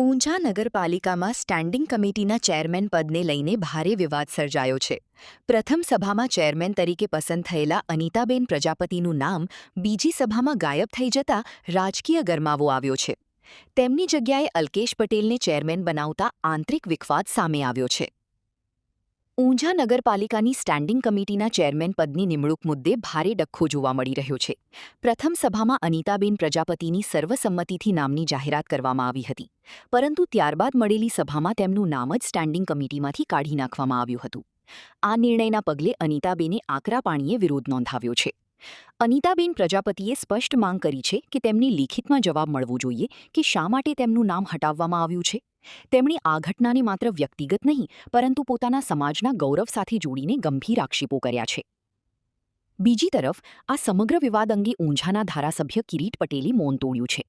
ઊંઝા નગરપાલિકામાં સ્ટેન્ડિંગ કમિટીના ચેરમેન પદને લઈને ભારે વિવાદ સર્જાયો છે. પ્રથમ સભામાં ચેરમેન તરીકે પસંદ થયેલા અનિતાબેન પ્રજાપતિનું નામ બીજી સભામાં ગાયબ થઈ જતા રાજકીય ગરમાવો આવ્યો છે. તેમની જગ્યાએ અલ્કેશ પટેલને ચેરમેન બનાવતા આંતરિક વિખવાદ સામે આવ્યો છે. ઊંઝા નગરપાલિકાની સ્ટેન્ડિંગ કમિટીના ચેરમેન પદની નિમણૂક મુદ્દે ભારે ડખ્ખો જોવા મળી રહ્યો છે. પ્રથમ સભામાં અનિતાબેન પ્રજાપતિની સર્વસંમતિથી નામની જાહેરાત કરવામાં આવી હતી, પરંતુ ત્યારબાદ મળેલી સભામાં તેમનું નામ જ સ્ટેન્ડિંગ કમિટીમાંથી કાઢી નાખવામાં આવ્યું હતું. આ નિર્ણયના પગલે અનિતાબેને આકરા પાણીએ વિરોધ નોંધાવ્યો છે. અનિતાબેન પ્રજાપતિએ સ્પષ્ટ માંગ કરી છે કે તેમની લિખિતમાં જવાબ મળવો જોઈએ કે શા માટે તેમનું નામ હટાવવામાં આવ્યું છે. તેમણે આ ઘટનાને માત્ર વ્યક્તિગત નહીં, પરંતુ પોતાના સમાજના ગૌરવ સાથે જોડીને ગંભીર આક્ષેપો કર્યા છે. બીજી તરફ, આ સમગ્ર વિવાદ અંગે ઊંઝાના ધારાસભ્ય કિરીટ પટેલે મૌન તોડ્યું છે.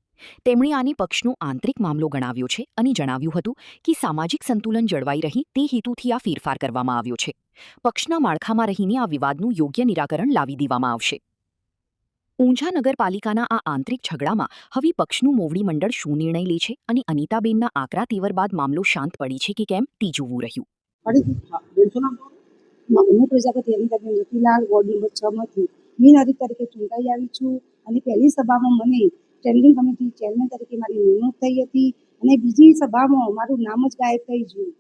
તેમણે આને પક્ષનો આંતરિક મામલો ગણાવ્યો છે અને જણાવ્યું હતું કે સામાજિક સંતુલન જળવાઈ રહે તે હેતુથી આ ફેરફાર કરવામાં આવ્યો છે. પક્ષના માળખામાં રહીને આ વિવાદનું યોગ્ય નિરાકરણ લાવી દેવામાં આવશે. ઊંઝા નગરપાલિકાના આ આંતરિક ઝઘડામાં હવે પક્ષનું મોવડી મંડળ શું નિર્ણય લે છે અને અનિતાબેનના આકરા તેવર બાદ મામલો શાંત પડી છે કે કેમ તે જોવું રહ્યું. હું પ્રજાપતિ અનિતાબેન રતિલાલ વોર્ડ નંબર 6 માંથી બિનહરીફ તરીકે ચૂંટાઈ આવી છું અને પહેલી સભામાં મને સ્ટેન્ડિંગ કમિટી ચેરમેન તરીકે મારી નિમણૂક થઈ હતી અને બીજી સભામાં મારું નામ જ ગાયબ થઈ ગયું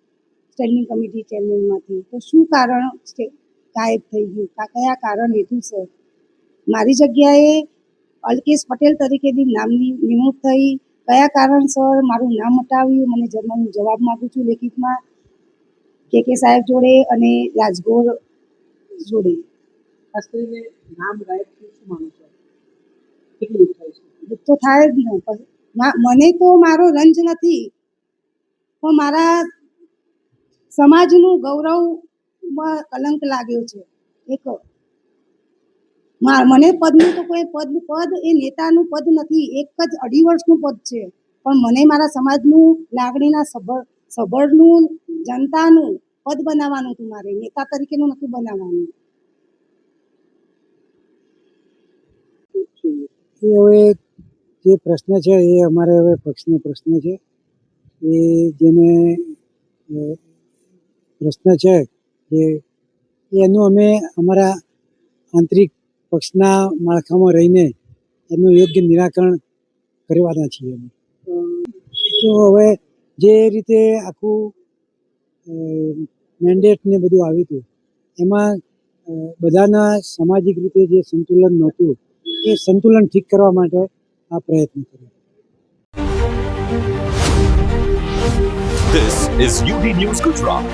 સ્ટેન્ડિંગ કમિટી ચેરમેનમાંથી. તો શું કારણ ગાયબ થઈ ગયું, કયા કારણ હેતુસર મારી જગ્યાએ અલ્કેશ પટેલ તરીકેની નામની નિમણૂક થઈ, કયા કારણસર મારું નામ હટાવ્યું, મને જવાબ માગું છું લેખિતમાં કે સાહેબ જોડે અને રાજગોર જોડે. ખાસ કરીને નામ ગાયબ થયું શું માનો છો? કેટલું દુઃખ થાય છે? દુઃખ તો થાય જ ને. મને તો મારો રંજ નથી, પણ મારા સમાજનું ગૌરવમાં કલંક લાગ્યો છે. એક મને પદનું તો કોઈ પદ એ નેતાનું પદ નથી, એક જ 2.5 વર્ષનું પદ છે, પણ મને મારા સમાજનું લાગણીના સબળનું જનતાનું પદ બનાવવાનું હતું. મારે નેતા તરીકેનું નહોતું બનાવવાનું. એ હવે જે પ્રશ્ન છે એ અમારે હવે પક્ષનો પ્રશ્ન છે. એ જેને પ્રશ્ન છે એનું અમે અમારા આંતરિક પક્ષના માળખામાં રહીને એનું યોગ્ય નિરાકરણ કરવાના છીએ. તો હવે જે રીતે આખું મેન્ડેટ ને બધું આવ્યું હતું એમાં બધાના સામાજિક રીતે જે સંતુલન નહોતું એ સંતુલન ઠીક કરવા માટે આ પ્રયત્ન કર્યો. This is UD News Gujarat.